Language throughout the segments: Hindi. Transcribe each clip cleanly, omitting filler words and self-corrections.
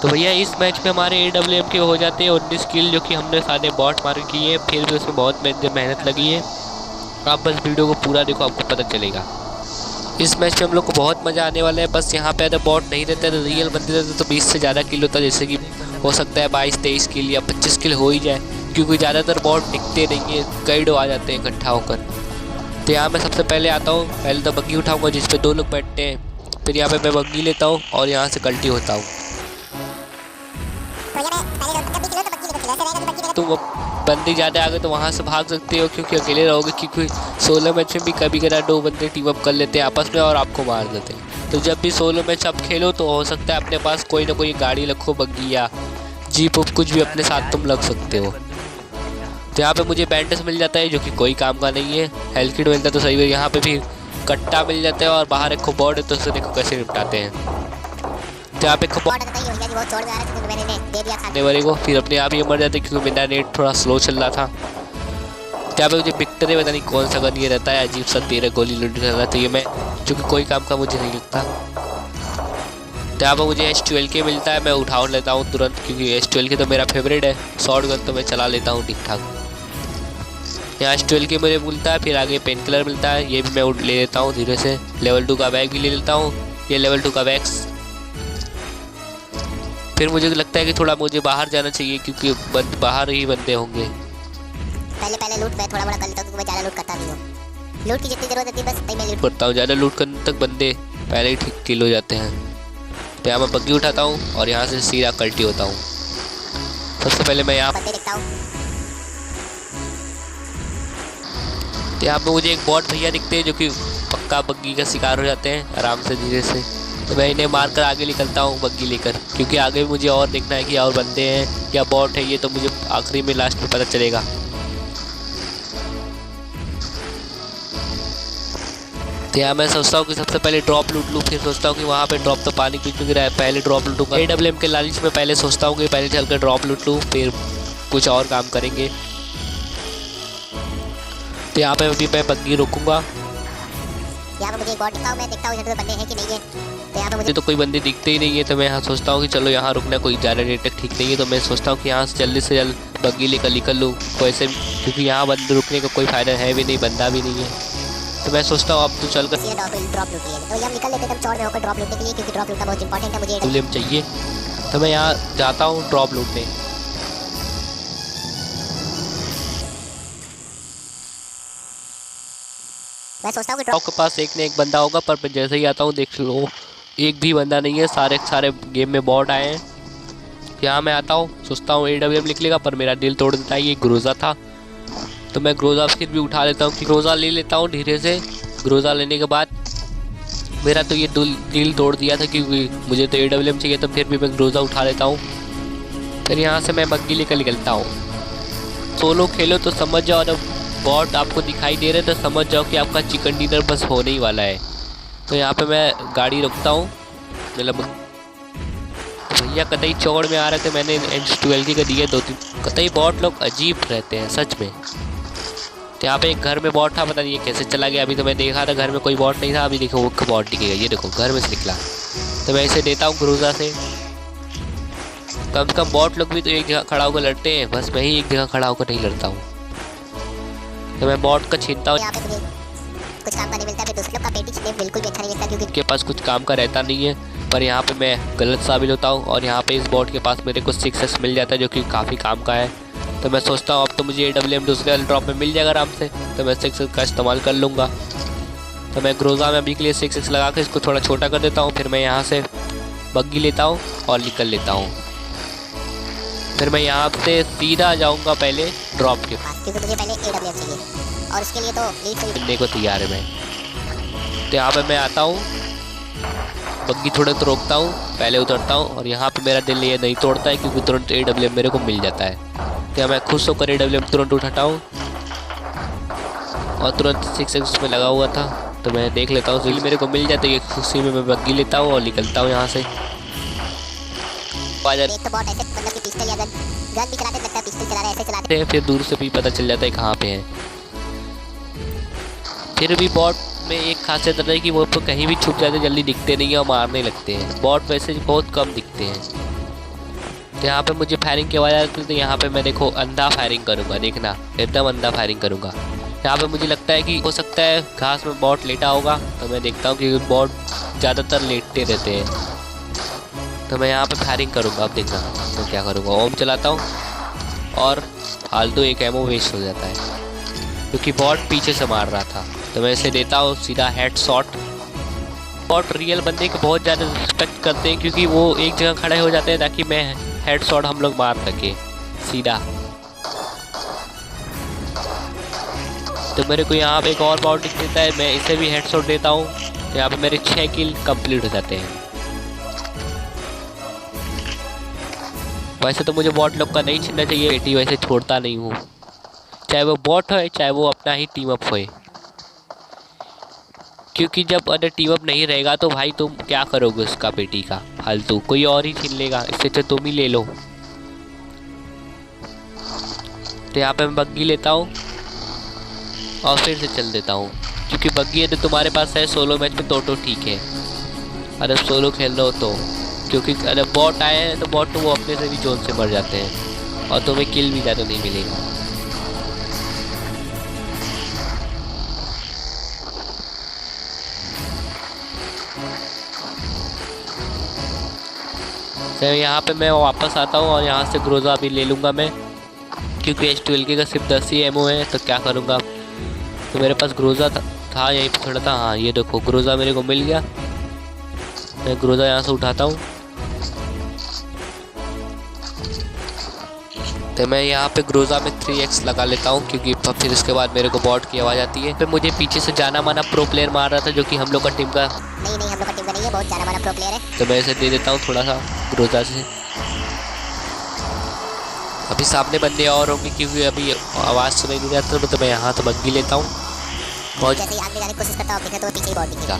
तो भैया इस मैच में हमारे AWM के हो जाते हैं 19 किल, जो कि हमने सारे बॉट मार किए, फिर भी उसमें बहुत मेहनत लगी है। आप बस वीडियो को पूरा देखो, आपको पता चलेगा। इस मैच में हम लोग को बहुत मज़ा आने वाला है। बस यहाँ पे अगर बॉट नहीं रहते तो रियल बंदे रहते तो 20 से ज़्यादा किल होता, जैसे कि हो सकता है 22-23 किल या 25 किल हो ही जाए, क्योंकि ज़्यादातर बॉट दिखते नहीं है, कई डो आ जाते हैं इकट्ठा होकर। तो यहाँ मैं सबसे पहले आता हूँ, पहले तो बग्गी उठाऊँगा जिस पे 2 लोग बैठते हैं, फिर यहाँ पे मैं बग्गी लेता हूँ और यहाँ से कल्टी होता हूँ। तो वो बंदे ज़्यादा आ गए तो वहाँ से भाग सकते हो, क्योंकि अकेले रहोगे, क्योंकि 16 मैच में भी कभी कभी 2 बंदे टीम अप कर लेते हैं आपस में और आपको मार देते हैं। तो जब भी 16 मैच आप खेलो तो हो सकता है अपने पास कोई ना कोई गाड़ी रखो, बग्गी या जीप उप कुछ भी अपने साथ तुम लग सकते हो। तो यहाँ पे मुझे बैंडेज मिल जाता है, जो कि कोई काम का नहीं है। हेल्थ किट मिलता है तो सही है। यहाँ पे भी कट्टा मिल जाता है और बाहर एक बोर्ड है, तो उसे देखो कैसे निपटाते हैं। तो यहाँ पे वाले को फिर अपने आप ही मर जाते, क्योंकि मेरा नेट थोड़ा स्लो चल रहा था। यहाँ पे मुझे विक्टर पता नहीं कौन सा गन ये रहता है, अजीब सा 13 गोली लूट रहा था, तो ये मैं जो कि कोई काम का मुझे नहीं लगता। तो यहाँ पर मुझे S12K मिलता है, मैं उठा लेता हूँ तुरंत, क्योंकि S12K तो मेरा फेवरेट है। शॉर्ट गन तो मैं चला लेता हूँ ठीक ठाक। यहाँ S12K मुझे मिलता है, फिर आगे पेन किलर मिलता है, ये भी मैं ले लेता हूँ धीरे से। लेवल 2 का बैग भी ले लेता हूँ, ये लेवल 2 का बैग। फिर मुझे लगता है कि थोड़ा मुझे बाहर जाना चाहिए, क्योंकि बाहर ही बंदे होंगे। पहले लूट मैं थोड़ा बड़ा कर लेता हूँ, क्योंकि मैं ज़्यादा लूट करता नहीं हूँ। लूट की जितनी ज़रूरत होती है बस मैं लूट करता हूँ। ज़्यादा लूट करने तक बंदे पहले ही ठीक किल हो जाते हैं। तो यहाँ मैं बग्गी उठाता हूँ और यहाँ से सीधा कल्टी होता हूँ। सबसे पहले मैं यहाँ बंदे देखता हूँ। तो यहाँ पे मुझे एक बॉट भैया दिखते हैं, जो कि पक्का बग्गी का शिकार हो जाते हैं आराम से धीरे से। तो मैं इन्हें मारकर आगे निकलता हूँ बग्गी लेकर, क्योंकि आगे मुझे और देखना है कि और बंदे हैं या बॉट है, ये तो मुझे आखिरी में लास्ट में पता चलेगा। तो यहाँ मैं सोचता हूँ कि सबसे पहले ड्रॉप लूट लूँ, फिर सोचता हूँ कि वहाँ पे ड्रॉप तो पानी कुछ गिरा है, पहले ड्रॉप लूटूंगा। AWM के लालच में पहले सोचता हूँ कि पहले चलकर ड्रॉप लूट लूँ, फिर कुछ और काम करेंगे। तो यहाँ पे अभी मैं बग्गी रोकूंगा। यहाँ पे मुझे एक बॉट दिखा, मैं देखता हूँ इधर बंदे हैं कि नहीं है। तो यहाँ पे मुझे तो कोई बंदे दिखते ही नहीं है, तो मैं यहाँ सोचता हूँ कि चलो यहाँ रुकना, कोई ज़्यादा रेट तक ठीक नहीं है, तो मैं सोचता हूँ कि यहाँ से जल्दी से जल्द बग्गी लेकर निकल लूँ वैसे, क्योंकि यहाँ बंदे रुकने का कोई फ़ायदा है भी नहीं, बंदा भी नहीं है। तो मैं सोचता हूँ अब तो चल कर ड्रॉप लूट लिया, तो हम निकल लेते हैं चौड़ में होकर ड्रॉप लूटने के लिए, क्योंकि ड्रॉप लूटना बहुत इंपॉर्टेंट है मुझे। AWM चाहिए, तो मैं यहाँ जाता हूँ ड्रॉप लूटने। मैं सोचता हूँ कि ड्रॉप के पास एक न एक बंदा होगा, पर जैसे ही आता हूँ देख लो एक भी बंदा नहीं है, सारे गेम में बॉट आए हैं। यहाँ मैं आता हूँ, सोचता हूँ AWM निकलेगा, पर मेरा दिल तोड़ देता है। ये ग्रोजा था, तो मैं ग्रोजा फिर भी उठा लेता हूँ कि ग्रोजा ले लेता हूँ धीरे से। ग्रोजा लेने के बाद मेरा तो ये दिल तोड़ दिया था, क्योंकि मुझे तो AWM चाहिए, तो फिर भी मैं ग्रोजा उठा लेता हूँ। फिर यहाँ से मैं बग्गी लेकर निकलता हूँ। सोलो खेलो तो समझ जाओ, जब बॉट आपको दिखाई दे रहे तो समझ जाओ कि आपका चिकन डिनर बस होने ही वाला है। तो यहाँ पे मैं गाड़ी रखता हूँ, मतलब भैया कतई चौड़ में आ रहे थे, मैंने S12K का दिया 2-3। कतई बॉट लोग अजीब रहते हैं सच में। तो यहाँ पे एक घर में बॉट था, पता नहीं ये कैसे चला गया। अभी तो मैं देखा था घर में कोई बॉट नहीं था, अभी देखो वो बॉट दिखेगा, ये देखो घर में से निकला। तो मैं इसे देता हूँ ग्रोजा से। कम से कम बॉट लोग भी तो एक जगह खड़ा होकर लड़ते हैं, बस मैं ही एक जगह खड़ा होकर नहीं लड़ता हूँ। तो मैं बॉट का छीनता हूँ। कुछ काम का नहीं मिलता, दूसरे लोग का पेटी छीनने बिल्कुल भी अच्छा नहीं लगता, क्योंकि उनके पास कुछ काम का रहता नहीं है। पर यहाँ पे मैं गलत साबित होता हूँ, और यहाँ पे इस बॉट के पास मेरे को 6x मिल जाता है, जो कि काफ़ी काम का है। तो मैं सोचता हूँ अब तो मुझे AWM दूसरे वाले ड्रॉप में मिल जाएगा आराम से, तो मैं 6x का इस्तेमाल कर लूँगा। तो मैं ग्रोजा में अभी के लिए 6x लगा के इसको थोड़ा छोटा कर देता हूँ। फिर मैं यहाँ से बग्गी लेता हूँ और निकल लेता हूँ। फिर मैं यहाँ से सीधा जाऊँगा पहले ड्रॉप के पास, क्योंकि मुझे पहले AWM चाहिए और उसके लिए तो मिलने को तैयार है मैं। तो यहाँ पर मैं आता हूँ, बग्गी थोड़ा तो रोकता हूँ, पहले उतरता हूँ, और यहाँ पे मेरा दिल ये नहीं तोड़ता है, क्योंकि तुरंत AWM मेरे को मिल जाता है। तो मैं खुश होकर AWM तुरंत उठाता हूँ, और तुरंत 6x में लगा हुआ था, तो मैं देख लेता हूँ, मेरे को मिल जाता है। खुशी में मैं बग्गी लेता हूँ और निकलता हूँ यहाँ से। फिर दूर से भी पता चल जाता है कहाँ पे है। फिर भी बॉट में एक खासियत है कि वो तो कहीं भी छुप जाते, जल्दी दिखते नहीं है और मारने लगते हैं। बॉट वैसे बहुत कम दिखते हैं। तो यहाँ पे मुझे फायरिंग की आवाज़ आती है, तो यहाँ पे मैं देखो अंधा फायरिंग करूँगा, देखना एकदम अंधा फायरिंग करूँगा। यहाँ पे मुझे लगता है कि हो सकता है घास में बॉट लेटा होगा, तो मैं देखता हूँ कि बॉट ज़्यादातर लेटते रहते हैं, तो मैं यहाँ पे फायरिंग करूँगा। अब देखना तो क्या करूँगा, ओम चलाता हूँ और फालतू एक एमो वेस्ट हो जाता है क्योंकि बॉट पीछे से मार रहा था, तो मैं इसे देता हूँ सीधा हेड शॉट। बॉट रियल बंदे को बहुत ज़्यादा रिस्पेक्ट करते हैं क्योंकि वो एक जगह खड़े हो जाते हैं ताकि मैं हेड शॉट हम लोग मार सके सीधा। तो मेरे को यहाँ पे एक और बॉट दिख देता है, मैं इसे भी हेड शॉट देता हूँ, तो यहाँ पे मेरे 6 किल कंप्लीट हो जाते हैं। वैसे तो मुझे बॉट लोग का नहीं छीनना चाहिए, बेटी वैसे छोड़ता नहीं हूँ, चाहे वो बॉट हो चाहे वो अपना ही टीम अप होए, क्योंकि जब अगर टीम अप नहीं रहेगा तो भाई तुम क्या करोगे उसका पेटी का, फालतू कोई और ही छीन लेगा, इससे तो तुम ही ले लो। तो यहाँ पे मैं बग्गी लेता हूँ और फिर से चल देता हूँ, क्योंकि बग्गी यदि तुम्हारे पास है सोलो मैच में तो ठीक है, अगर सोलो खेल रहे हो तो, क्योंकि अगर बॉट आए हैं तो बॉट तो वो अपने से भी जोन से मर जाते हैं और तुम्हें किल भी ज़्यादा नहीं मिलेगा। तो यहाँ पे मैं वापस आता हूँ और यहाँ से ग्रोजा भी ले लूँगा मैं, क्योंकि H12 का सिर्फ 10 ही एमओ है, तो क्या करूँगा। तो मेरे पास ग्रोजा था यहीं पे खड़ा था, हाँ ये देखो ग्रोजा मेरे को मिल गया। मैं ग्रोजा यहाँ से उठाता हूँ, तो मैं यहाँ पे ग्रोजा में 3x लगा लेता हूँ, क्योंकि फिर इसके बाद मेरे को बॉट की आवाज़ आती है। फिर मुझे पीछे से जाना माना प्रो प्लेयर मार रहा था, जो कि हम लोग का टीम का नहीं हम लोग का टीम का नहीं है, बहुत जाना माना प्रो प्लेयर है। तो मैं इसे दे देता हूँ थोड़ा सा ग्रोजा से। अभी सामने बंदे और होंगे क्योंकि अभी आवाज़ सुनाई नहीं जाता, तो मैं यहाँ तो बग्गी लेता हूँ और जैसे ही आगे जाने की कोशिश करता हूँ, तो पीछे ही बॉट दिखेगा।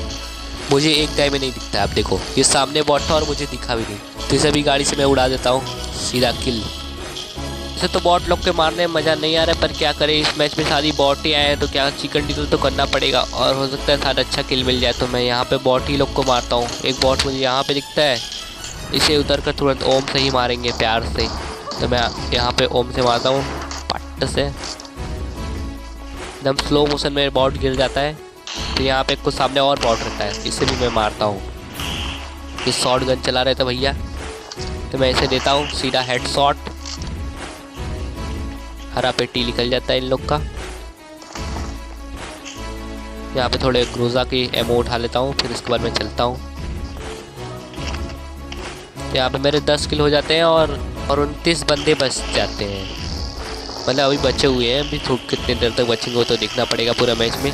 मुझे एक टाइम में नहीं दिखता है। अब देखो ये सामने बॉट था और मुझे दिखा भी नहीं, तो इसे भी गाड़ी से मैं उड़ा देता हूँ सीधा किल। इसे तो बॉट लोग के मारने में मज़ा नहीं आ रहा है, पर क्या करें इस मैच में सारी बॉट ही आए हैं, तो क्या चिकन डिनर तो करना पड़ेगा और हो सकता है सारा अच्छा किल मिल जाए। तो मैं यहाँ पे बॉट ही लोग को मारता हूँ। एक बॉट मुझे यहाँ पे दिखता है, इसे उतर कर तुरंत ओम से ही मारेंगे प्यार से, तो मैं यहाँ पे ओम से मारता हूँ पट्ट से, एकदम स्लो मोशन में बॉट गिर जाता है। तो यहाँ पे कुछ सामने और बॉट रहता है, इसे भी मैं मारता हूँ। ये शॉर्ट गन चला रहे थे भैया, तो मैं इसे देता हूँ सीधा हेड शॉट, हरा पेटी निकल जाता है इन लोग का। यहाँ पे थोड़े ग्रोजा की एमो उठा लेता हूँ, फिर उसके बाद मैं चलता हूँ। यहाँ पे मेरे 10 किल हो जाते हैं और 29 बंदे बच जाते हैं, मतलब अभी बचे हुए हैं। अभी कितने देर तक बचेंगे वो तो देखना पड़ेगा पूरा मैच में,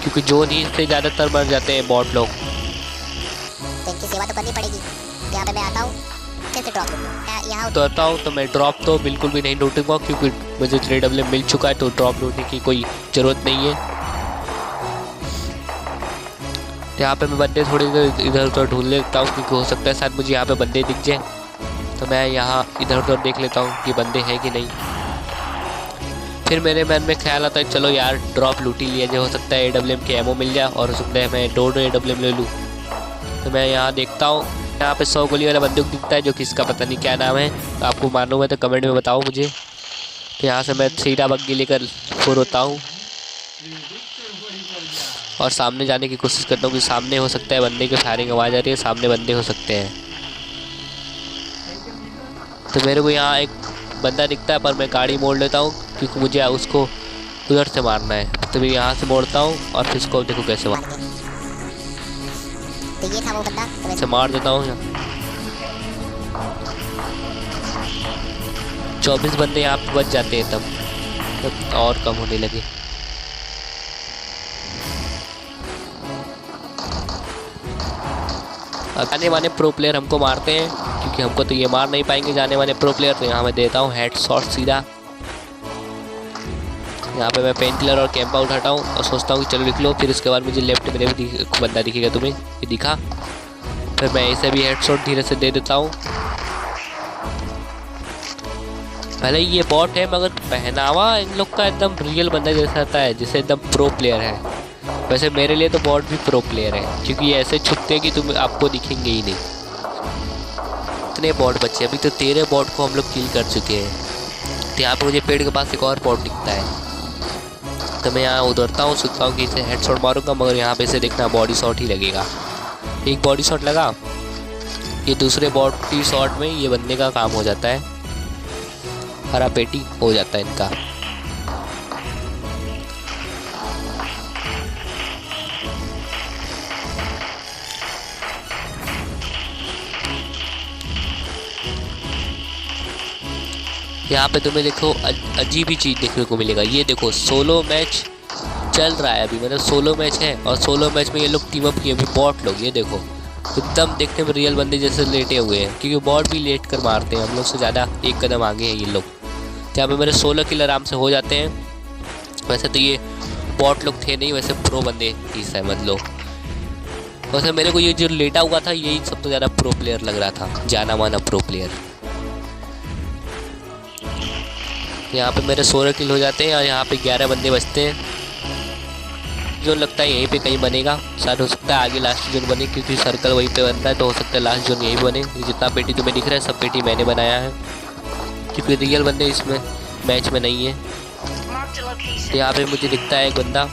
क्योंकि जोन ही से ज़्यादातर मर जाते हैं बॉट लोग। तो इनकी सेवा तो करनी पड़ेगी। यहाँ पे मैं आता हूँ, फिर से ड्रॉप यहाँ तो आता हूँ, तो मैं ड्रॉप तो बिल्कुल भी नहीं लूटूंगा, क्योंकि मुझे 3W मिल चुका है, तो ड्रॉप लूटने की कोई ज़रूरत नहीं है। यहाँ पे मैं बंदे थोड़ी देर इधर उधर ढूंढ लेता हूँ, क्योंकि हो सकता है शायद मुझे यहाँ पे बंदे दिख जाए, तो मैं यहाँ इधर उधर देख लेता हूँ कि बंदे हैं कि नहीं। फिर मेरे मन में ख्याल आता है चलो यार ड्रॉप लूट ही लिया जाए, हो सकता है AWM के एमओ मिल जाए और हो सकता है मैं 2 AWM ले लूँ। तो मैं यहाँ देखता हूँ, यहाँ पे 100 गोली वाला बंदूक दिखता है, जो कि इसका पता नहीं क्या नाम है, तो आपको मालूम है तो कमेंट में बताओ मुझे। तो यहाँ से मैं सीधा बग्गी लेकर फुर होता हूँ और सामने जाने की कोशिश करता हूँ, कि सामने हो सकता है बंदे की फायरिंग आवाज़ आ रही है, सामने बंदे हो सकते हैं। तो मेरे को यहाँ एक बंदा दिखता है, पर मैं गाड़ी मोड़ लेता हूँ क्योंकि मुझे उसको उधर से मारना है। तो मैं यहाँ से मोड़ता हूँ और फिर इसको देखो कैसे मार, तो ये था वो बंदा, तो ऐसे मार देता हूँ। 24 बंदे यहाँ पे बच जाते हैं तब और कम होने लगे। जाने वाले प्रो प्लेयर हमको मारते हैं, क्योंकि हमको तो ये मार नहीं पाएंगे जाने वाले प्रो प्लेयर। तो यहाँ मैं देता हूँ हेड शॉट सीधा। यहाँ पे मैं पेन किलर और कैंपा उठाता हूँ और सोचता हूँ कि चलो लिख लो। फिर उसके बाद मुझे लेफ्ट में भी बंदा दिखेगा, तुम्हें ये दिखा। फिर मैं इसे भी हेड शॉट धीरे से दे देता हूँ। भले ये बॉट है मगर पहनावा इन लोग का एकदम रियल बंदा जैसा आता है, जैसे एकदम प्रो प्लेयर है। वैसे मेरे लिए तो बॉट भी प्रो प्लेयर है, क्योंकि ये ऐसे छुपते हैं कि तुम आपको दिखेंगे ही नहीं। कितने बॉट बचे? अभी तो 13 बॉट को हम लोग किल कर चुके हैं। तो यहाँ पे मुझे पेड़ के पास एक और बॉट दिखता है, तो मैं यहाँ उधरता हूँ, सोचता हूँ कि इसे हेडशॉट मारूंगा, मगर यहाँ पे से देखना बॉडी शॉट ही लगेगा। एक बॉडी शॉट लगा, ये दूसरे बॉडी शॉट में ये बंदे का काम हो जाता है, हरा पेटी हो जाता है इनका। यहाँ पे तुम्हें देखो अजीब ही चीज़ देखने को मिलेगा। ये देखो सोलो मैच चल रहा है अभी, मतलब सोलो मैच है और सोलो मैच में ये लोग टीम अप किए अभी बॉट लोग। ये देखो एकदम देखने में रियल बंदे जैसे लेटे हुए हैं, क्योंकि बॉट भी लेट कर मारते हैं, हम लोग से ज़्यादा एक कदम आगे हैं ये लोग। जहाँ पे मेरे 16 किल आराम से हो जाते हैं। वैसे तो ये बॉट लोग थे नहीं, वैसे प्रो बंदे ही समझ लो। वैसे मेरे को ये जो लेटा हुआ था यही सबसे ज़्यादा प्रो प्लेयर लग रहा था, जाना माना प्रो प्लेयर। यहाँ पे मेरे 16 किल हो जाते हैं और यहाँ पे 11 बंदे बचते हैं। जोन लगता है यहीं पे कहीं बनेगा, शायद हो सकता है आगे लास्ट जोन बने, क्योंकि सर्कल वहीं पे बनता है, तो हो सकता है लास्ट जोन यहीं बने। जितना पेटी तुम्हें दिख रहा है सब पेटी मैंने बनाया है, क्योंकि रियल बंदे इसमें मैच में नहीं है। तो यहाँ पे मुझे दिखता है एक बंदा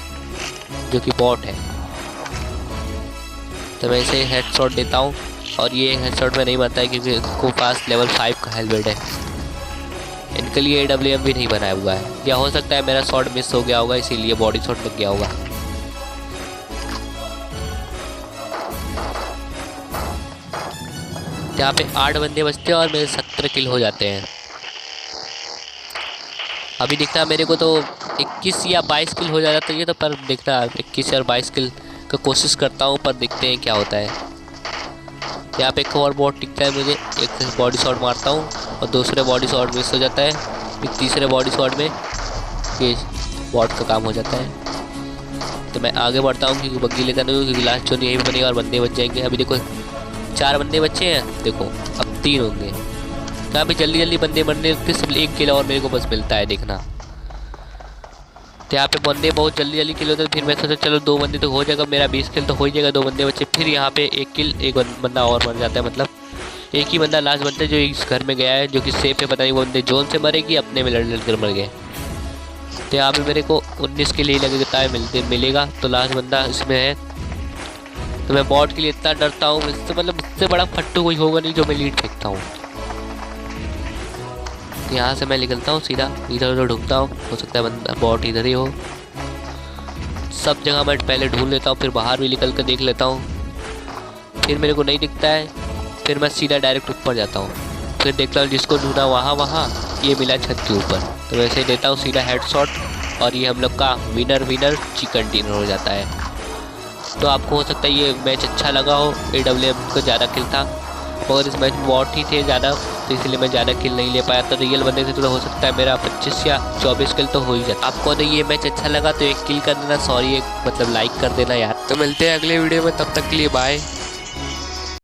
जो कि बॉट है, तो मैं इसे हेडशॉट देता हूँ और ये हेडशॉट में नहीं मरता है, क्योंकि इसको पास लेवल 5 का हेलमेट है। इनके लिए AWM भी नहीं बनाया हुआ है, या हो सकता है मेरा शॉट मिस हो गया होगा इसीलिए बॉडी शॉट लग गया होगा। यहाँ पे 8 बंदे बचते हैं और मेरे 17 किल हो जाते हैं। अभी दिखता है मेरे को तो 21 या 22 किल हो जाना चाहिए, तो पर देखना 21 या 22 किल का कोशिश करता हूँ, पर देखते हैं क्या होता है। यहाँ पे एक और बॉट दिखता है मुझे, एक बॉडी शॉट मारता हूँ और दूसरे बॉडी शॉट मिस हो जाता है, फिर तीसरे बॉडी शॉट में ये बॉट का काम हो जाता है। तो मैं आगे बढ़ता हूँ, क्योंकि बग्गी लेता नहीं हूँ, क्योंकि लास्ट जोन यहीं बनेगा और बंदे बच जाएंगे। अभी देखो 4 बंदे बच्चे हैं, देखो अब 3 होंगे। तो यहाँ पे जल्दी जल्दी बंदे बनने लगते, सिर्फ 1 किल और मेरे को बस मिलता है, देखना। तो यहाँ पे बंदे बहुत जल्दी जल्दी किल होते हैं। फिर मैं सोचा चलो 2 बंदे तो हो जाएगा, मेरा 20 किल तो हो ही जाएगा, 2 बंदे बच्चे। फिर यहाँ पे 1 किल, एक बंदा और मर जाता है, मतलब एक ही बंदा लास्ट बनता है जो इस घर में गया है, जो कि सेफ है। पता नहीं वो बंदे जोन से मरेगी अपने में लड़ कर मर गए। तो यहाँ पे मेरे को 19 के लिए लगता है मिलेगा, तो लास्ट बंदा इसमें है। तो मैं बॉट के लिए इतना डरता हूँ, इससे मतलब इससे बड़ा फट्टू कोई होगा नहीं जो मैं लीड फेंकता हूँ। यहाँ से मैं निकलता हूँ, सीधा इधर उधर ढूंढता हूँ, हो सकता है बंदा बॉट इधर ही हो। सब जगह मैं पहले ढूंढ लेता हूँ, फिर बाहर भी निकल कर देख लेता हूँ, फिर मेरे को नहीं दिखता है, फिर मैं सीधा डायरेक्ट ऊपर जाता हूँ, फिर देखता हूँ जिसको ढूंढा वहाँ ये मिला छत के ऊपर, तो वैसे देता हूँ सीधा हेडशॉट और ये हम लोग का विनर चिकन डिनर हो जाता है। तो आपको हो सकता है ये मैच अच्छा लगा हो, AWM को ज़्यादा किल था, और इस मैच में बॉट ही थे ज़्यादा, तो इसलिए मैं ज़्यादा किल नहीं ले पाया। तो रियल बंदे थे तो हो सकता है मेरा 25 या 24 किल तो हो ही जाता। आपको तो ये मैच अच्छा लगा तो एक किल कर देना, सॉरी एक मतलब लाइक कर देना यार। तो मिलते हैं अगले वीडियो में, तब तक के लिए बाय।